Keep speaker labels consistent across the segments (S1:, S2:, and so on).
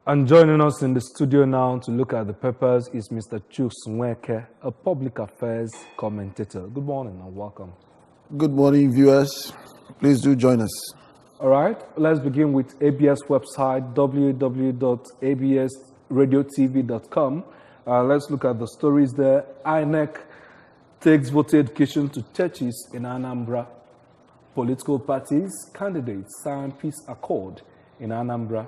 S1: And joining us in the studio now to look at the papers is Mr. Chus Nweke, a public affairs commentator. Good morning and welcome.
S2: Good morning, viewers. Please do join us.
S1: All right, let's begin with ABS website, www.absradiotv.com. Let's look at the stories there. INEC takes voter education to churches in Anambra. Political parties, candidates sign peace accord in Anambra.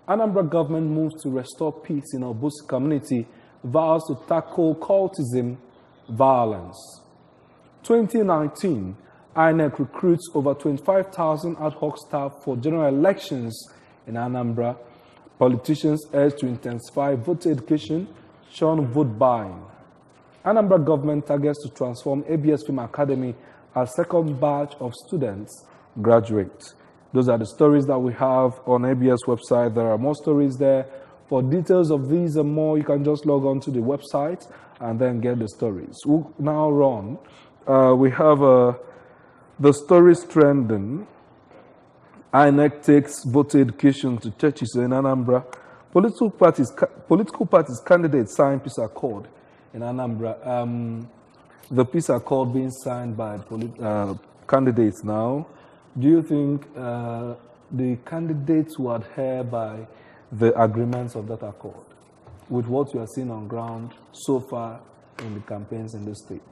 S1: Anambra government moves to restore peace in Obusi community, vows to tackle cultism, violence. 2019, INEC recruits over 25,000 ad hoc staff for general elections in Anambra. Politicians urge to intensify voter education, shun vote buying. Anambra government targets to transform ABS Film Academy as second batch of students graduate. Those are the stories that we have on ABS website. There are more stories there. For details of these and more, you can just log on to the website and then get the stories. We'll now run. We have the stories trending. INEC takes voter education to churches in Anambra. Political parties candidates sign peace accord in Anambra. The peace accord being signed by candidates now. Do you think the candidates will adhere by the agreements of that accord with what you are seeing on ground so far in the campaigns in the state?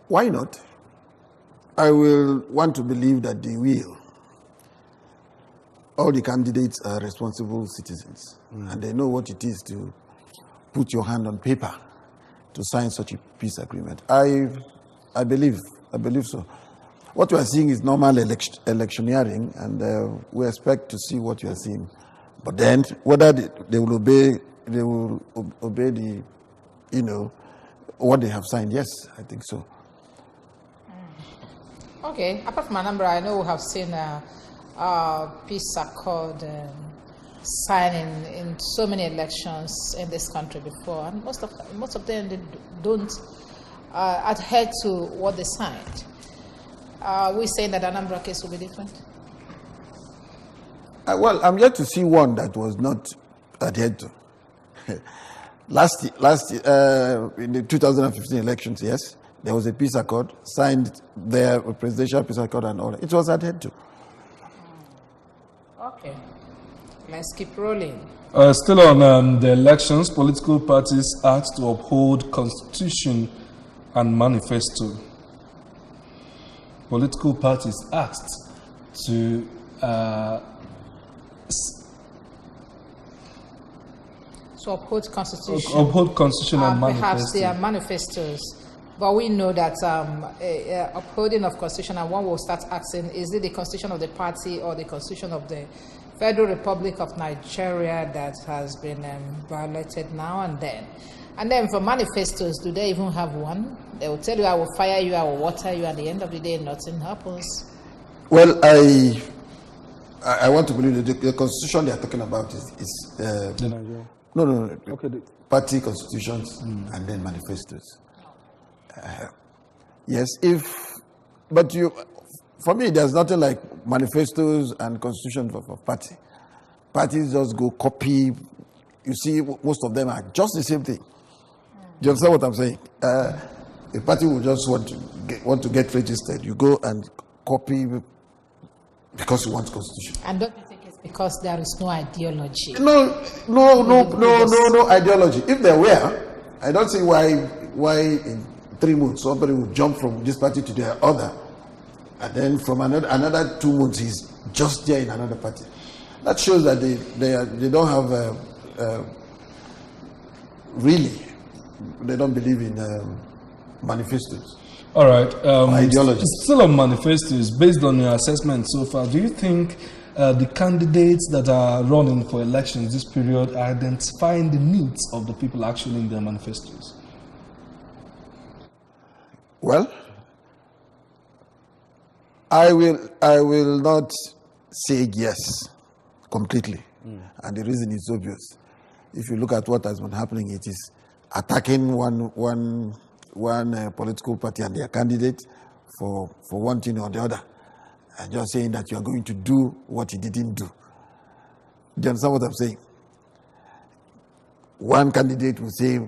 S2: Why not? I will want to believe that they will. All the candidates are responsible citizens, and they know what it is to put your hand on paper to sign such a peace agreement. I believe so. What we are seeing is normal electioneering, and we expect to see what you are seeing. But then, whether they will obey the, what they have signed. Yes, I think so.
S3: Okay. Apart from Anambra, I know we have seen peace accord signing in so many elections in this country before, and most of them they don't adhere to what they signed. Are we saying that Anambra case will be different?
S2: Well, I'm yet to see one that was not adhered to. last year, in the 2015 elections, yes, there was a peace accord signed there, a presidential peace accord and all. It was adhered to.
S3: Okay, let's keep rolling.
S1: Still on the elections, political parties asked to uphold Constitution and Manifesto. Political parties asked to
S3: uphold Constitution.
S1: Uphold Constitution and
S3: Perhaps
S1: Manifesto.
S3: they are manifestos, but we know that upholding of Constitution, and one will start asking, is it the Constitution of the party or the Constitution of the Federal Republic of Nigeria that has been violated now and then? And then for manifestos, do they even have one? They will tell you, I will fire you, I will water you, at the end of the day, nothing happens.
S2: Well, I want to believe that the constitution they are talking about is
S1: The Nigeria.
S2: no.
S1: Okay.
S2: Party constitutions and then manifestos. Yes, for me, there's nothing like manifestos and constitution for party. Parties just go copy. You see, most of them are just the same thing. Do you understand what I'm saying? A party will just want to get registered. You go and copy because you want constitution.
S3: And don't you think it's because there is no ideology?
S2: No ideology. If there were, I don't see why in 3 months somebody would jump from this party to the other, and then from another 2 months he's just there in another party. That shows that they don't have really. They don't believe in manifestos.
S1: All right.
S2: Ideology.
S1: Still on manifestos, based on your assessment so far, do you think the candidates that are running for elections this period are identifying the needs of the people actually in their manifestos?
S2: Well, I will not say yes completely, and the reason is obvious. If you look at what has been happening, it is attacking one political party and their candidate for one thing or the other, and just saying that you are going to do what he didn't do. Do you understand what I'm saying? one candidate will say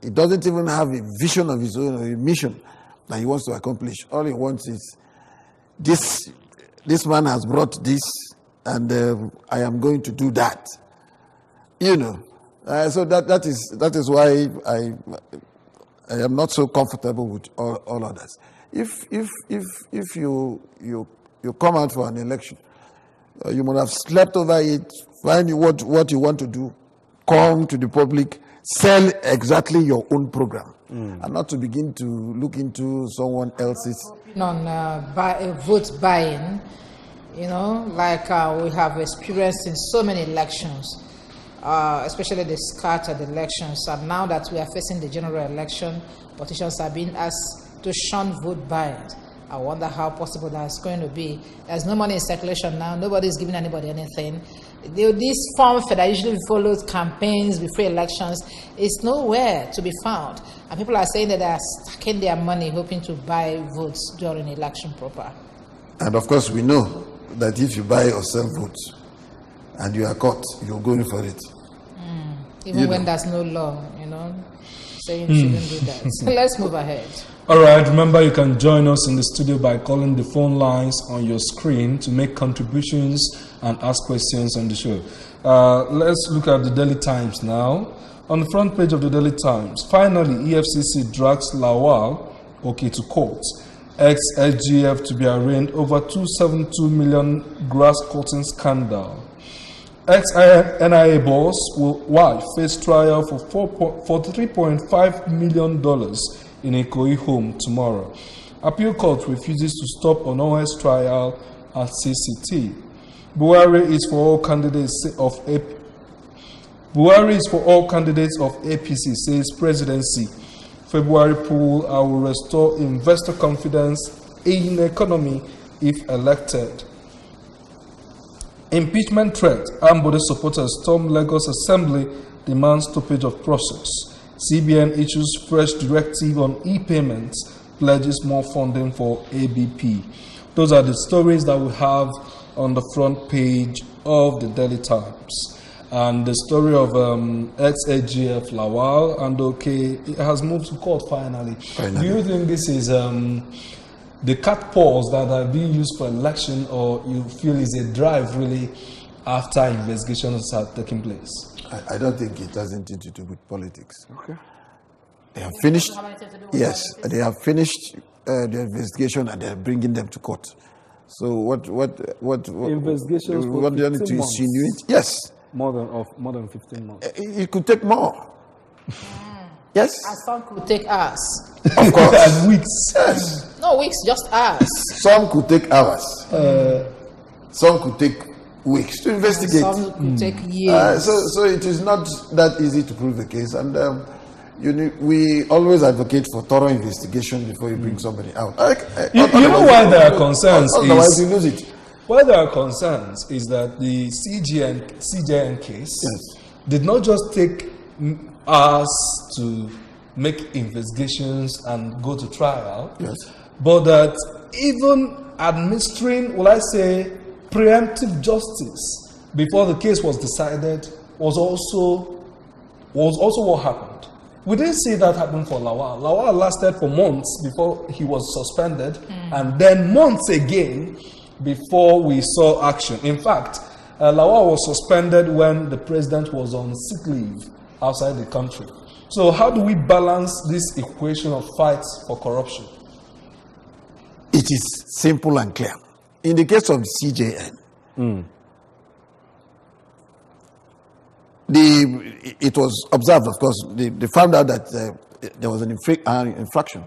S2: he doesn't even have a vision of his own or a mission that he wants to accomplish. All he wants is this man has brought this, and I am going to do that. So that is why I am not so comfortable with all others. If you come out for an election, you must have slept over it, find what you want to do, come to the public, sell exactly your own program, and not to begin to look into someone else's.
S3: On vote buying, like we have experienced in so many elections, especially the scattered elections. And now that we are facing the general election, politicians are being asked to shun vote buying. I wonder how possible that's going to be. There's no money in circulation now. Nobody's giving anybody anything. This form that usually follows campaigns before elections is nowhere to be found. And people are saying that they're stacking their money hoping to buy votes during election proper.
S2: And of course, we know that if you buy or sell votes and you are caught, you're going for it.
S3: Even when there's no law, saying you shouldn't do that. So let's move ahead.
S1: All right, remember you can join us in the studio by calling the phone lines on your screen to make contributions and ask questions on the show. Let's look at the Daily Times now. On the front page of the Daily Times, finally, EFCC drags Lawal to court. Ex-SGF to be arraigned over 272 million grass cutting scandal. Ex-NIA boss will face trial for $3.5 million in a Ikoyi home tomorrow. Appeal court refuses to stop Onohe's trial at CCT. Buhari is for all candidates of APC, says presidency. February poll, I will restore investor confidence in economy if elected. Impeachment threat. Ambode supporters storm Lagos Assembly, demand stoppage of process. CBN issues fresh directive on e-payments, pledges more funding for ABP. Those are the stories that we have on the front page of the Daily Times. And the story of ex-AGF Lawal and it has moved to court finally. Do you think this is the cat paws that are being used for election, or you feel is a drive really after investigations are taking place?
S2: I don't think it has anything to do with politics. Okay. They have finished. Yes, they have finished the investigation and they are bringing them to court. So what
S1: investigations
S2: what do you need to insinuate? Yes.
S1: More than 15 months.
S2: It could take more. Yes.
S3: And some could take hours.
S2: Of course.
S1: And weeks.
S2: Yes.
S3: No weeks, just hours.
S2: Some could take hours. Some could take weeks to investigate.
S3: Some could take years.
S2: So it is not that easy to prove the case, and we always advocate for thorough investigation before you bring somebody out.
S1: You know why there are concerns?
S2: Otherwise, you lose it.
S1: Why there are concerns is that the CJN case did not just take us to make investigations and go to trial, but that even administering, will I say, preemptive justice before the case was decided was also what happened. We didn't see that happen for Lawal. Lawal lasted for months before he was suspended, and then months again before we saw action. In fact, Lawal was suspended when the president was on sick leave outside the country. So how do we balance this equation of fights for corruption?
S2: It is simple and clear. In the case of CJN, it was observed, of course, they found out that there was an infraction.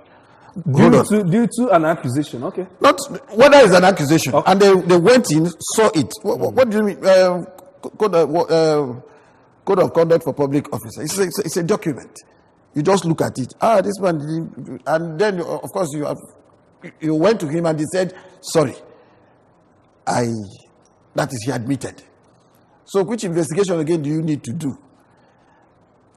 S1: Due to an accusation, okay.
S2: Not whether it's an accusation. Okay. And they went in, saw it. What do you mean? Code of Conduct for Public Officers. It's a document. You just look at it. This man, and then of course you went to him and he said, sorry, that is, he admitted. So which investigation again do you need to do?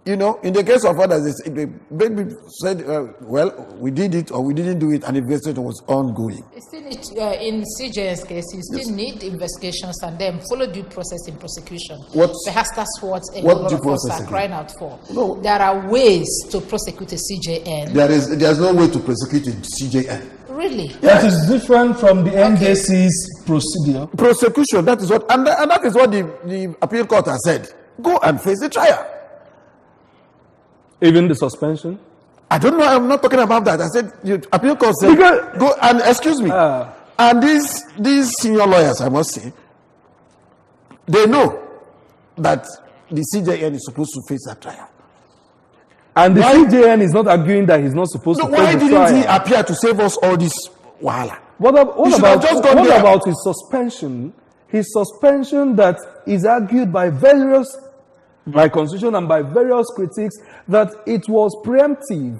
S2: You know, in the case of others, the baby said, well, we did it or we didn't do it, and investigation was ongoing.
S3: You still need, in CJ's case, you still need investigations and then follow due process in prosecution. Perhaps that's what a lot of us are crying out for. No. There are ways to prosecute a CJN.
S2: There's no way to prosecute a CJN.
S3: Really?
S1: That is different from the NJC's procedure.
S2: Prosecution, that is what, and that is what the appeal court has said. Go and face the trial.
S1: Even the suspension?
S2: I don't know. I'm not talking about that. I said, appeal court said, go and excuse me. And these senior lawyers, I must say, they know that the CJN is supposed to face that trial.
S1: And the CJN is not arguing that he's not supposed to face the trial.
S2: Why didn't he appear to save us all this wahala?
S1: What about his suspension? His suspension that is argued by constitution and by various critics that it was preemptive.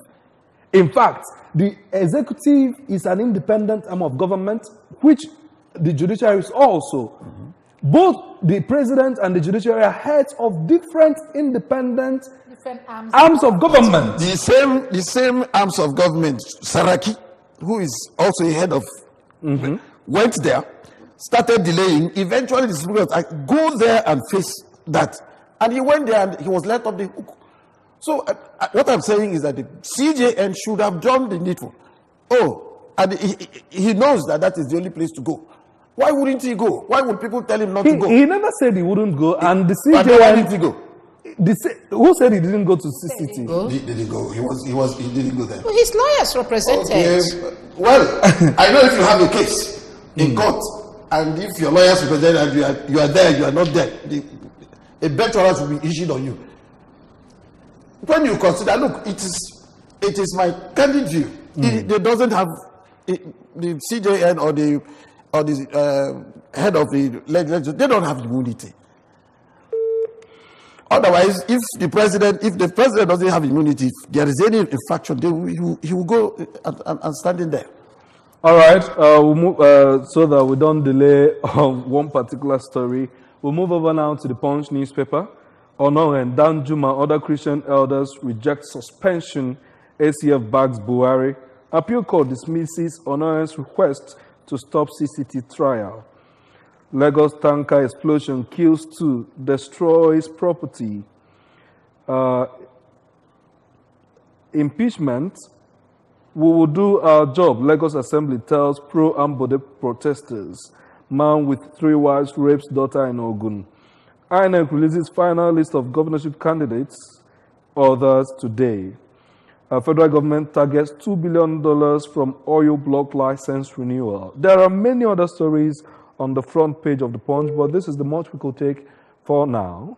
S1: In fact, the executive is an independent arm of government, which the judiciary is also. Mm-hmm. Both the president and the judiciary are heads of different independent arms of government.
S2: The same arms of government, Saraki, who is also a head of, went there, started delaying. Eventually, the Supreme Court go there and face that. And he went there and he was let off the hook. So what I'm saying is that the CJN should have done the needful. And he knows that is the only place to go. Why wouldn't he go? Why would people tell him not to go?
S1: He never said he wouldn't go. And the CJN...
S2: Why didn't he go?
S1: Who said he didn't go to CCT?
S2: He didn't go. He didn't go there.
S3: Well, his lawyers represented.
S2: Okay. Well, I know if you have a case in court, and if your lawyers represent and you are there, you are not there, a bench warrant will be issued on you. When you consider, look, it is my candid view. They doesn't have the CJN or the head of the legislature. They don't have immunity. Otherwise, if the president doesn't have immunity, if there is any infraction, he will go and stand in there.
S1: All right, we'll move so that we don't delay on one particular story. We'll move over now to the Punch newspaper. Honor and Danjuma, other Christian elders reject suspension. ACF backs Buhari. Appeal court dismisses Honor's request to stop CCT trial. Lagos tanker explosion kills 2, destroys property. Impeachment. We will do our job, Lagos Assembly tells pro-Ambode protesters. Man with 3 wives rapes daughter in Ogun. INEC releases final list of governorship candidates, others today. Federal government targets $2 billion from oil block license renewal. There are many other stories on the front page of the Punch, but this is the much we could take for now.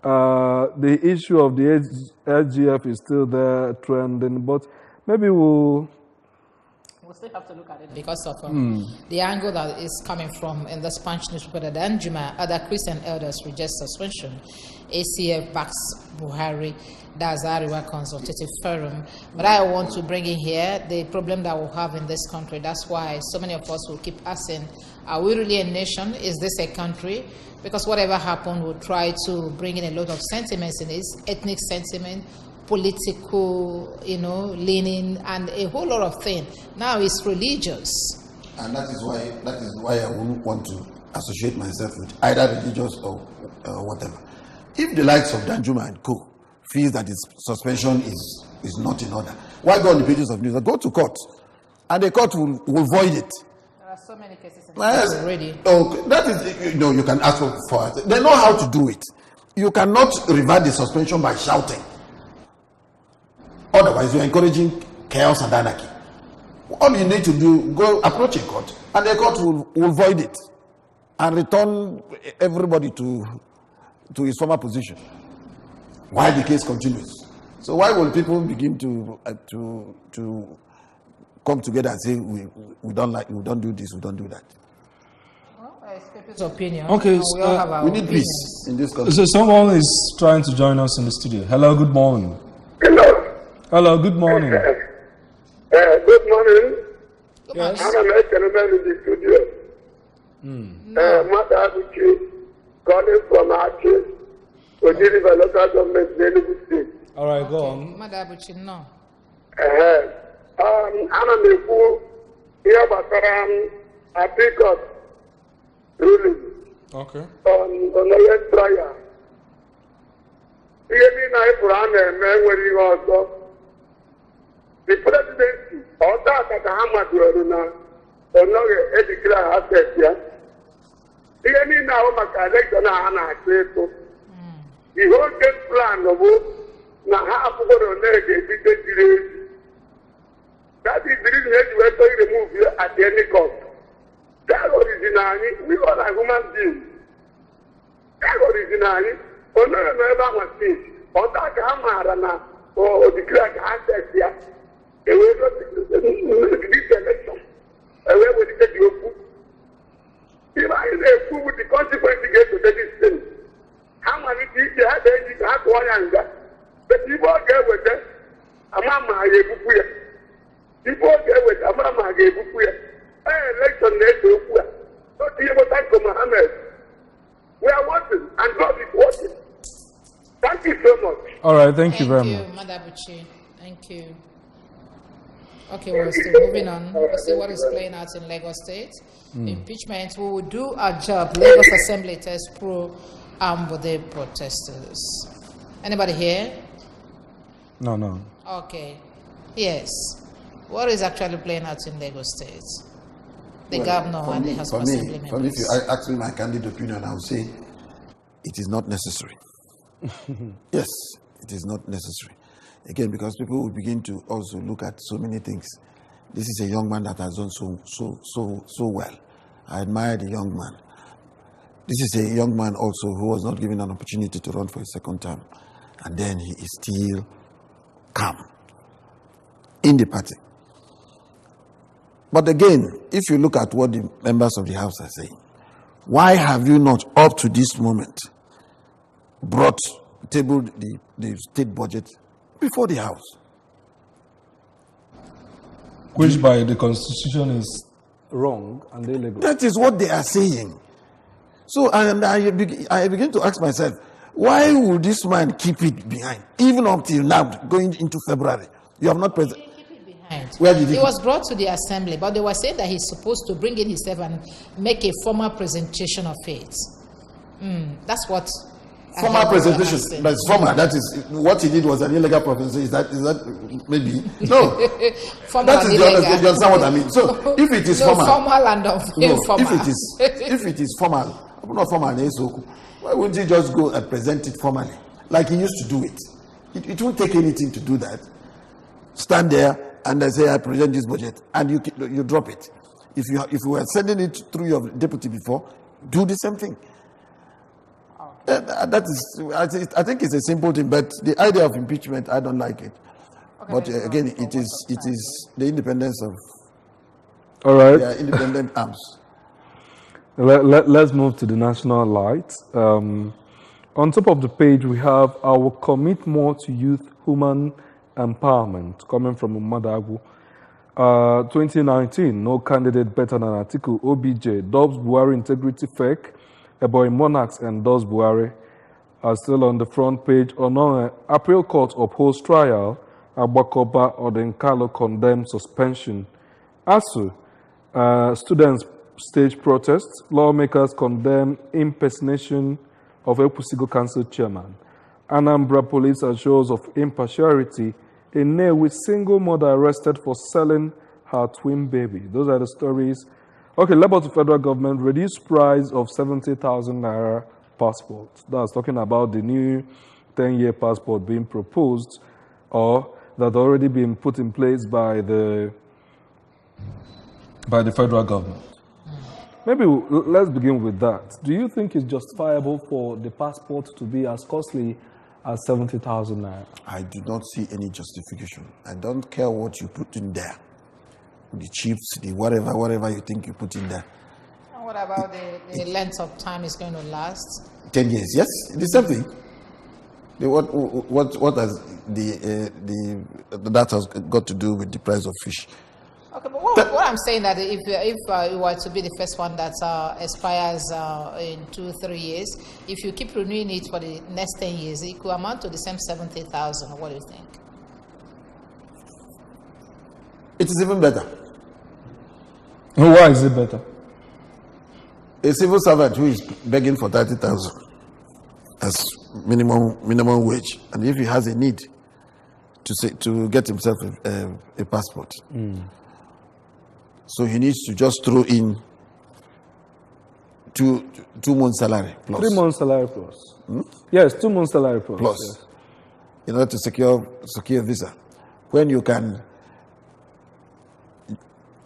S1: The issue of the SGF is still there trending, but maybe we'll
S3: still have to look at it because of the angle that is coming from in the Punch newspaper. Danjuma, other Christian elders reject suspension. ACF backs Buhari. That's Ariwa Consultative Forum. But I want to bring in here the problem that we have in this country. That's why so many of us will keep asking, are we really a nation? Is this a country? Because whatever happened, we'll try to bring in a lot of sentiments in this, ethnic sentiment, political, leaning, and a whole lot of things. Now it's religious.
S2: And that is why I wouldn't want to associate myself with either religious or whatever. If the likes of Danjuma and co feels that its suspension is not in order, why go on the pages of news? Go to court, and the court will void it.
S3: There are so many cases in the court already.
S2: Okay, that is, you can ask for it. They know how to do it. You cannot revert the suspension by shouting. Otherwise, you're encouraging chaos and anarchy. All you need to do, go approach a court, and the court will void it and return everybody to his former position while the case continues. So why will people begin to come together and say we don't do this, we don't do that?
S3: Well, I expect his opinion.
S1: Okay,
S2: we need peace in this country.
S1: So someone is trying to join us in the studio. Hello, good morning.
S4: Hello,
S1: good morning.
S4: Good morning.
S1: Yes.
S4: I'm a gentleman in the studio. Mother Abuchi, calling from Achi, Ojiriba local government, Enugu State.
S1: All right, go on.
S3: Madabuchi, no.
S4: Ana m ekwu ihe gbasara Apicot ruling
S1: Okay.
S4: on onye trial. Ihe niile anyị pụrụ a na-eme nwere ihe ọzọ. The presidency ọta aka ka ha madoro na onye edikira asset ya. Ihe niile ahụ maka election a ha na-achọ ịtụ. The whole game plan bụ na ha akwụkwọ na ga-ebido jiri ezi. That is the reason they were to remove you at any cost. That originally, we are a human being. That originally, only never was seen. Or that Hamarana or the crack assets here. They were not this election. Where would you get your food? If I say food with the consequence you get to this thing. How many people they had one anger? But people get with them. Amama, I people get with Amama, gave election next to you. Not even thank Mohammed. We are watching, and God is watching. Thank you so much.
S1: All right, thank you very much.
S3: Thank you, Madabuchi. Thank you. Okay, we're still moving on. We'll see what is playing out in Lagos State. Impeachment. We will do our job. Lagos Assembly test pro armed with the protesters. Anybody here?
S1: No.
S3: Okay. Yes. What is actually playing out in Lagos State? The governor and the House of Assembly members.
S2: For me, if you ask me my candid opinion, I would say it is not necessary. Yes, it is not necessary. Again, because people will begin to also look at so many things. This is a young man that has done so well. I admire the young man. This is a young man also who was not given an opportunity to run for a second term. And then he is still calm in the party. But again, if you look at what the members of the House are saying, why have you not, up to this moment, tabled the state budget before the House?
S1: Which by the Constitution is wrong and illegal.
S2: That is what they are saying. So I begin to ask myself, why would this man keep it behind, even up till now, going into February? You have not present. Where did
S3: he was brought to the assembly, but they were saying that he's supposed to bring in himself and make a formal presentation of it. That's what.
S2: Formal presentation. That's formal. That is what he did was an illegal presentation. Is that maybe no? That is the honest. You understand what I mean? So if it is formal,
S3: formal and informal.
S2: If it is formal, not formal, why wouldn't he just go and present it formally, like he used to do it? It won't take anything to do that. Stand there and I say, I present this budget, and you drop it. If you were sending it through your deputy before, do the same thing. That is, I think it's a simple thing, but the idea of impeachment, I don't like it. Okay, but again, it is the independence of.
S1: All right.
S2: Yeah, independent arms.
S1: Let's move to the national light. On top of the page, we have our commit more to youth human empowerment coming from Umadagu. 2019, no candidate better than Atiku OBJ, dubs Buhari integrity fake. Ebonyi Monarchs endorse Buhari are still on the front page. On April court upholds trial. Agbakoba Odenkalo condemns suspension. ASU, students stage protests. Lawmakers condemn impersonation of Epusigo Council chairman. Anambra police assures of impartiality. A Nnewi single mother arrested for selling her twin baby. Those are the stories. Okay, Labour to federal government, reduced price of 70,000 naira passport. That's talking about the new 10-year passport being proposed or that already been put in place by the federal government. Maybe let's begin with that. Do you think it's justifiable for the passport to be as costly as 70,000 naira?
S2: I do not see any justification. I don't care what you put in there. The chips, the whatever you think you put in there.
S3: And what about the length of time it's going to last?
S2: 10 years, yes, the same thing. What has that has got to do with the price of fish?
S3: Okay, but what I'm saying that if you were to be the first one that expires in 2-3 years, if you keep renewing it for the next 10 years, it could amount to the same 70,000. What do you think?
S2: It is even better.
S1: Why is it better?
S2: A civil servant who is begging for 30,000 as minimum wage, and if he has a need to get himself a passport, so he needs to just throw in 2 months salary plus
S1: 3 months salary plus. Yes, 2 months salary plus.
S2: Plus,
S1: yes.
S2: in order to secure visa. When you can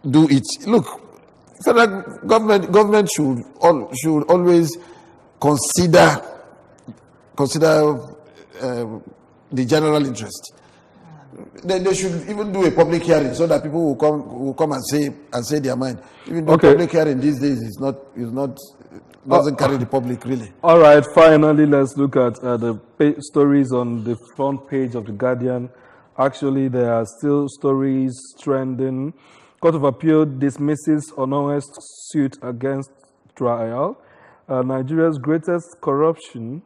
S2: do it, look, federal government should always consider the general interest. They should even do a public hearing so that people will come and say their mind. Even though public hearing these days doesn't carry the public really.
S1: All right, finally, let's look at the stories on the front page of The Guardian. Actually, there are still stories trending. Court of Appeal dismisses honest suit against trial. Nigeria's greatest corruption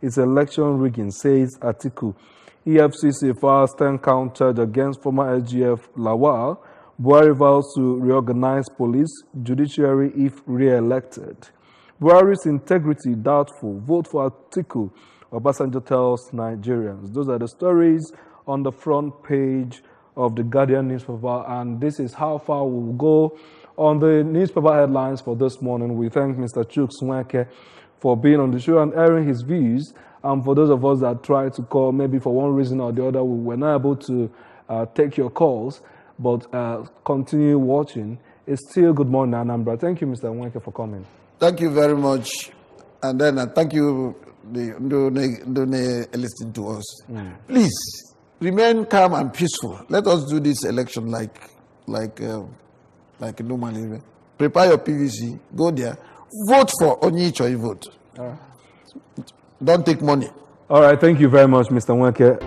S1: is election rigging, says Atiku. EFCC files 10-count charge against former SGF Lawal. Buhari vows to reorganize police, judiciary if re-elected. Buhari's integrity doubtful. Vote for Atiku, Obasanjo tells Nigerians. Those are the stories on the front page of the Guardian newspaper, and this is how far we'll go on the newspaper headlines for this morning. We thank Mr. Chuk Sweke for being on the show and airing his views. And for those of us that tried to call, maybe for one reason or the other, we were not able to take your calls, but continue watching. It's still good morning, Anambra. Thank you, Mr. Nweke, for coming.
S2: Thank you very much. And then thank you listening to us. Please, remain calm and peaceful. Let us do this election like normally. Prepare your PVC, go there, vote for Onyicho, vote. Don't take money.
S1: All right, thank you very much, Mr. Nweke.